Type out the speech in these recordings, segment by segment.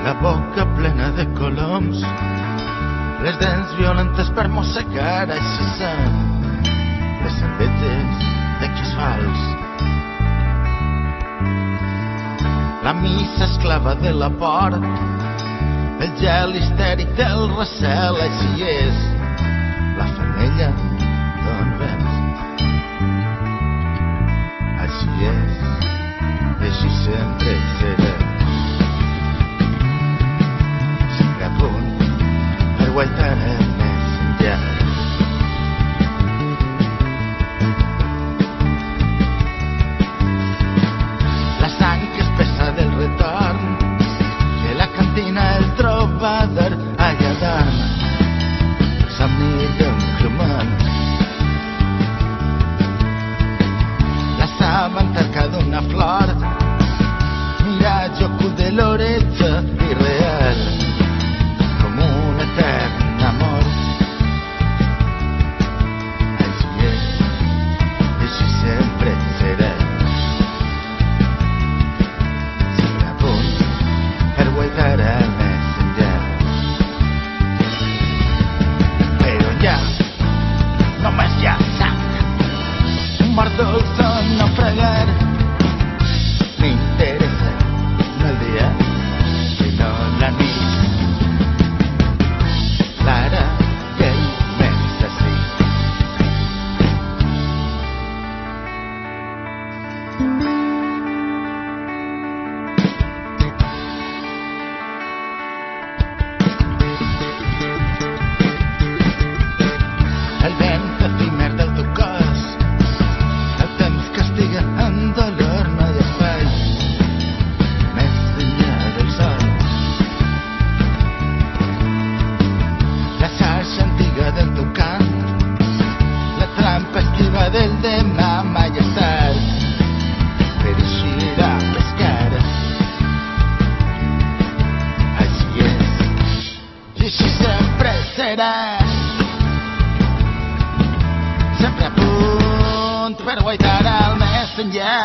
la boca plena de coloms, les dents violentes per mossegar, així són les enveges de qui és fals. La missa esclava de la por, el gel histèric del recel, així és la femella d'on vens. Així és, així sempre serà. Sempre a punt per guaitar el més enllà. La sang que espessa del retorn, de la cantina el trobador allà dorm, somni d'un cremant. La sabantarca d'una flor, miratge ocult de l'oretge irreal, com un etern amor. Així és, així sempre serà. Sempre a punt per guaitar el més enllà. Però ja, només hi ha sang, un mar dolç on naufragar. M'interessa no el dia, sinó la nit. L'ara que ell m'és així. El vent efímer del teu cos, el temps castiga amb dolor, no hi ha espai més enllà del sol. La xarxa antiga del teu cant, la trampa esquiva del demà, mai és cert per eixir a pescar. Així és, i així sempre serà. Sempre a punt per guaitar el més enllà.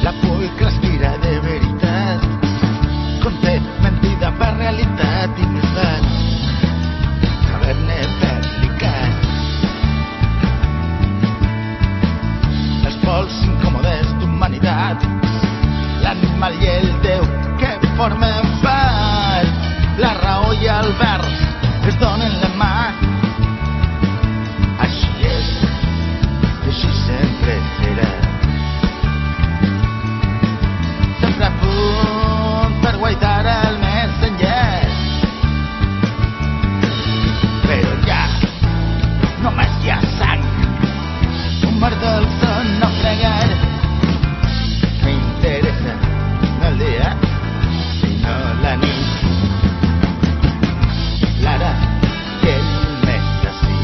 La por que respira de veritat conté mentida per realitat i més val saber-ne perlicat. Els pols incòmodes d'humanitat, l'animal i el Déu que formen part, la raó i el vers es donen la mà. Així és, i així sempre serà. Sempre a punt per guaitar el més enllà. Però ja, només hi ha sang, un mar dolç on naufragar. M'interessa no el dia, sinó la nit. L'ara que ell m'és així.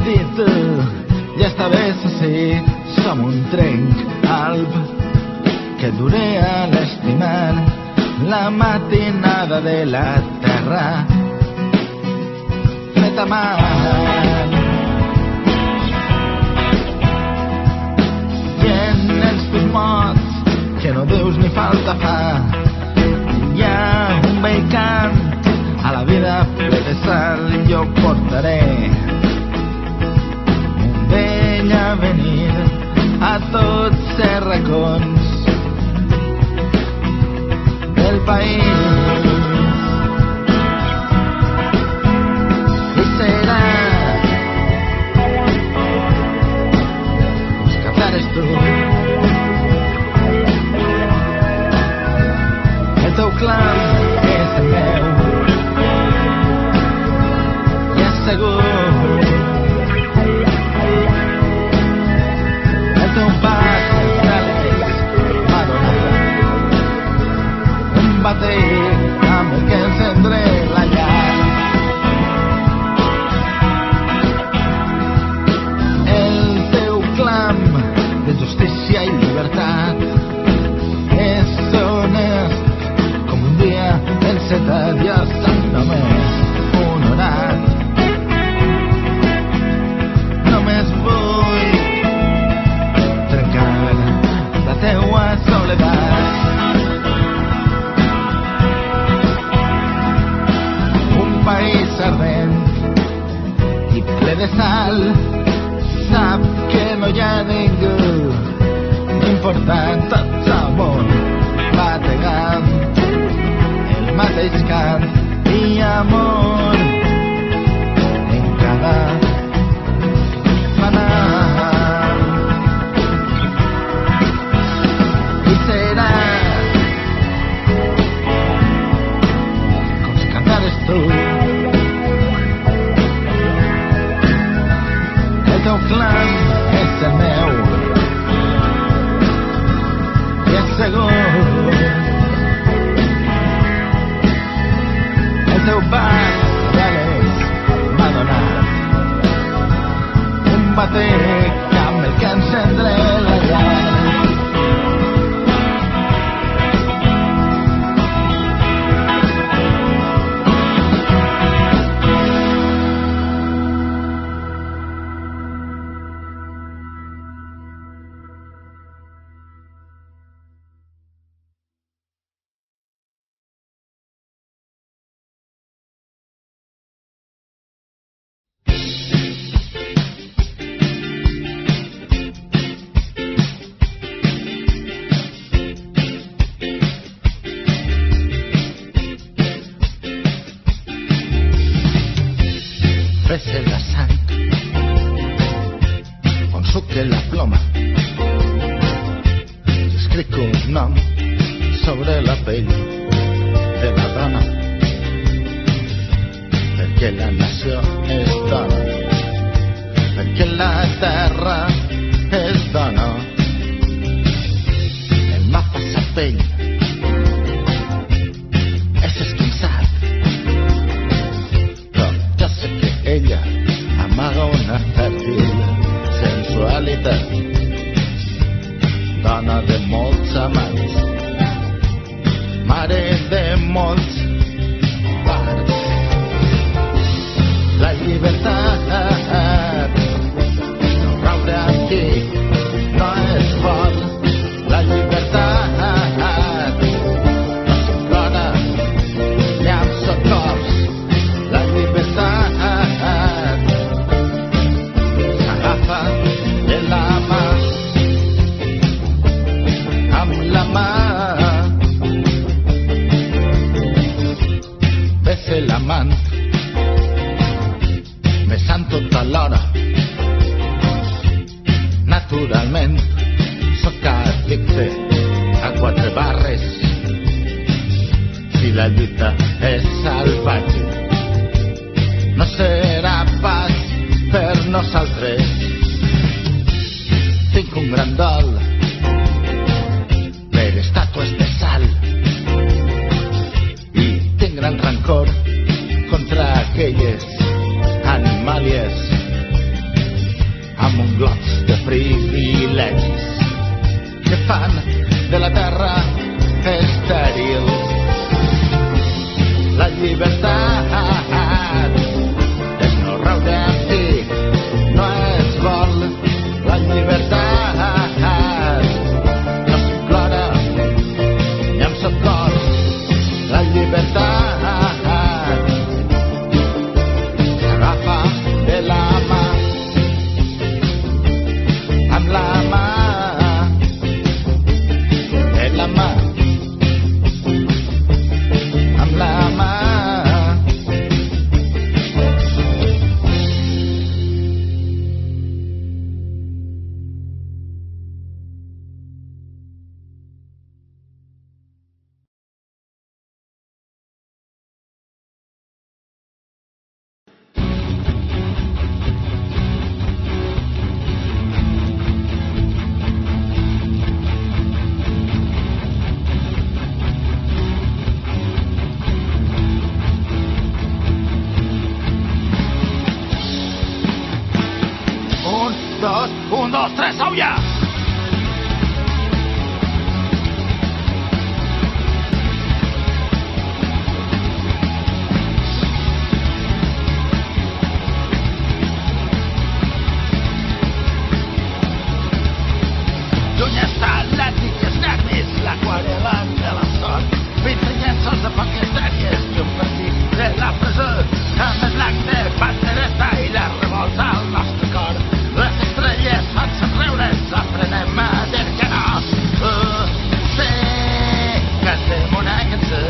dit ja està bé, sí, som un trenc alb que durea l'estimar la matinada de la terra feta mar. I en els teus mots que no dius ni falta fa hi ha un vell cant a la vida ple de sal. Jo portaré un vell avenir a tots els racons del país. I serà els que fares tu, el teu clam és el meu i és segur. El teu pas d'Àlex m'ha donat un batec amb el que encendré la llar. El teu clam de justícia i llibertat és honest com un dia encetat. Jo soc només un orat, només vull trencar la teua soledat. Un país ardent i ple de sal sap que no hi ha ningú important. Tots al món bategant el mateix cant i amor en cada fanal. I serà com si cantares tu, el teu clam és el meu i és segur. El teu pas d'Àlex m'ha donat un batec amb el que encendré la llar. Frese la sang on suque la ploma, escric un nom sobre la pell de la dona, perquè la nació és dona, perquè la terra és dona. El mapa sa pell és esquinçat, però jo sé que ella amaga una fèrtil sensualitat, dona de molts amants, mare de molts parts. La llibertat no raure aquí no és vol. La llibertat no s'implora ni amb socors. La llibertat s'agafa de la mà, amb la mà. Bese l'amant, besant tota l'hora. Naturalment, sóc addicte a 4 barres. Si la lluita és salvatge, no serà pas per nosaltres. Tinc un gran dol per estàtues de sal i tinc gran rancor contra aquelles animàlies fan de la terra estèril. La llibertat és no raure amb qui no es vol. La llibertat no s'implora ni amb socor. La llibertat s'agafa de la mà, amb la mà, de la mà, amb la mà. Un, dos, tres, au ja! Lluny està l'ètic i els nervis, l'aquarel·la de la sort. 20 llençols de poques dèries i un partit de la presó, amb el blanc de pandereta i la revolta al nostre cor. Les estrelles fan somriures, aprenem a dir que no. Sí, cantem una cançó.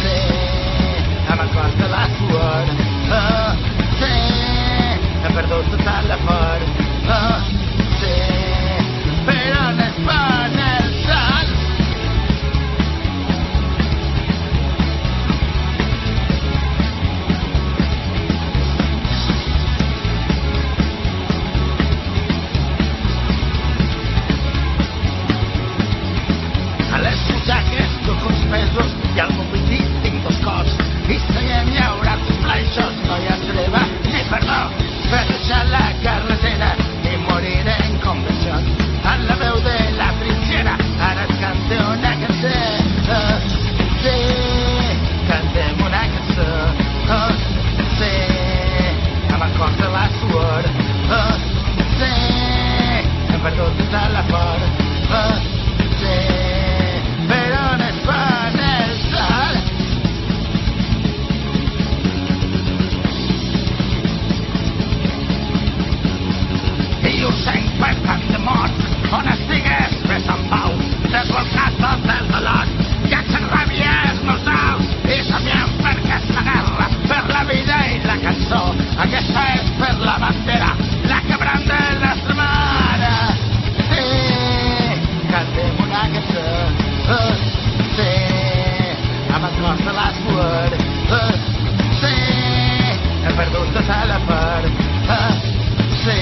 Sí, amb el cor de la suor. Sí, hem perdut tota la por. Sí, però on es pon el sol? A les butxaques duc uns pesos i al meu piti tinc dos cors. I seiem llaurats els planxos, no hi ha treva ni perdó per deixar la carretera i morir en convencions. En la veu de la trinxera ara et cante una cançó. Sí, cantem una cançó. Sí, amb el cor de la suor. Sí, hem perdut tota la por. Sí, però on es pon el sol? I ho sent per tant de mort, on estigues, ves en pau, desvolcat tot el dolor, ja se'n ràbies meus daus, i somiem perquè és la guerra, per la vida i la cançó, aquesta és per la bandera, la que branda el nostre mare. Sí, cantem una cançó. Sí, amb el cos de la suor. Sí, hem perdut tota la por. Sí,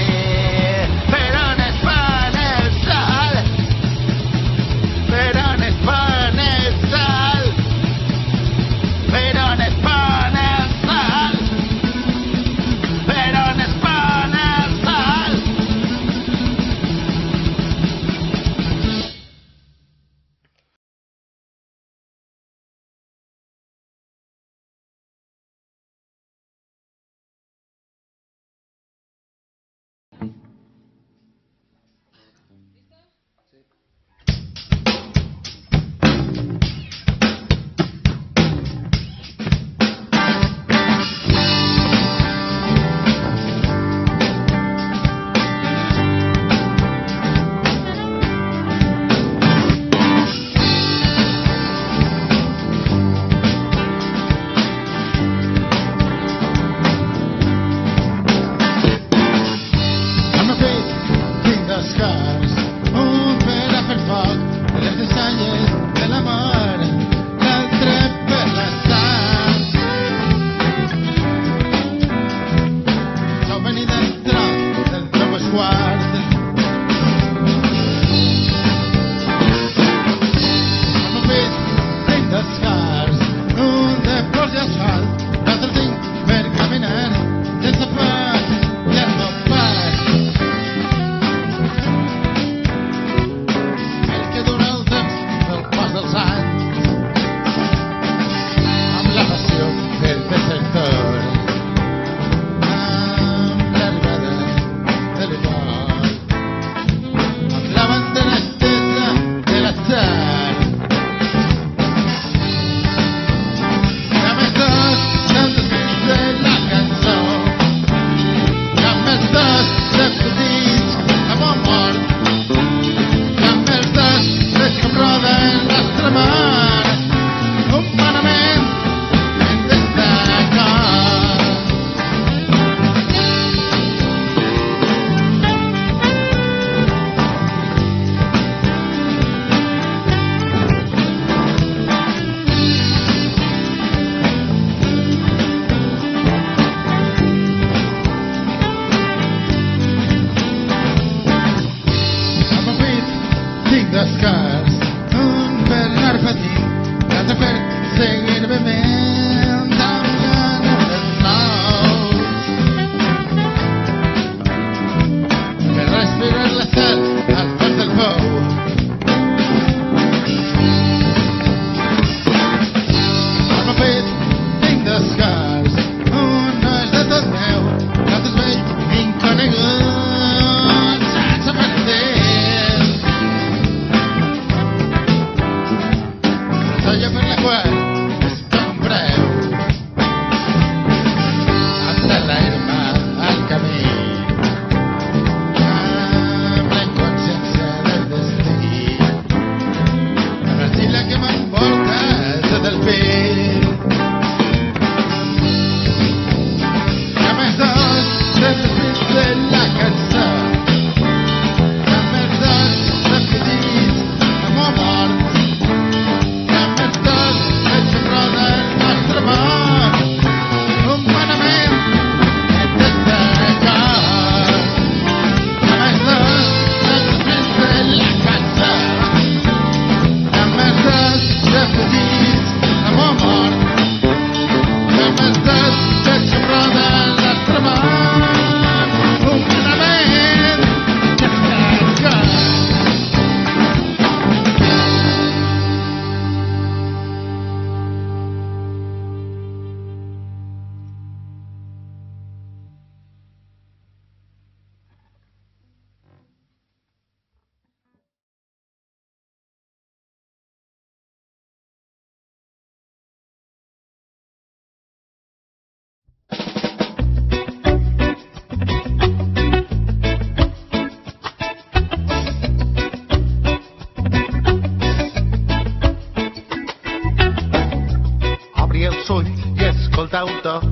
ulls i escolta-ho tot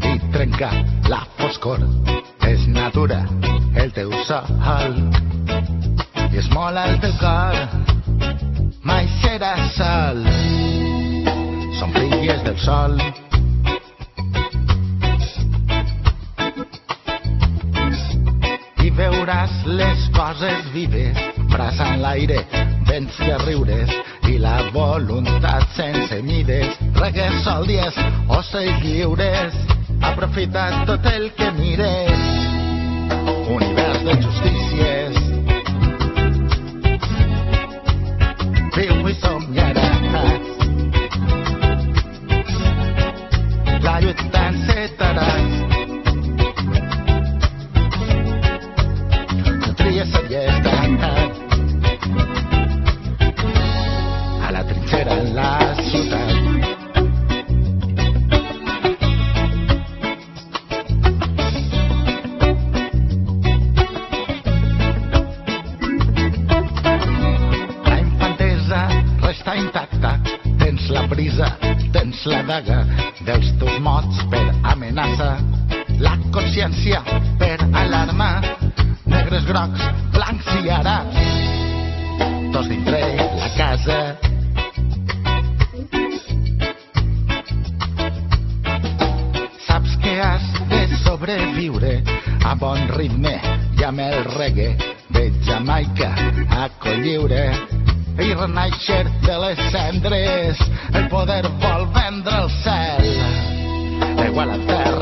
i trenca la foscor. És natura el teu sol i esmola el teu cor, mai serà sol. Som filles del sol. I veuràs les coses vives, braçant l'aire, vents de riures i la voluntat sense mides. Regues sol dies, ocells lliures, aprofita tot el que mires. Univers de justícies, viu i somniaràs. La lluita encetaràs. No tries la llesta a la trinxera en la ciutat. Resta intacta, tens la brisa, tens la daga dels teus mots per amenaça, la consciència per alarma, negres, grocs, blancs i àrabs, tots dintre la casa. Saps que has de sobreviure a bon ritme i amb el reggae de Jamaica a Colliure. I renaixer de les cendres, el poder vol vendre el cel, igual a terra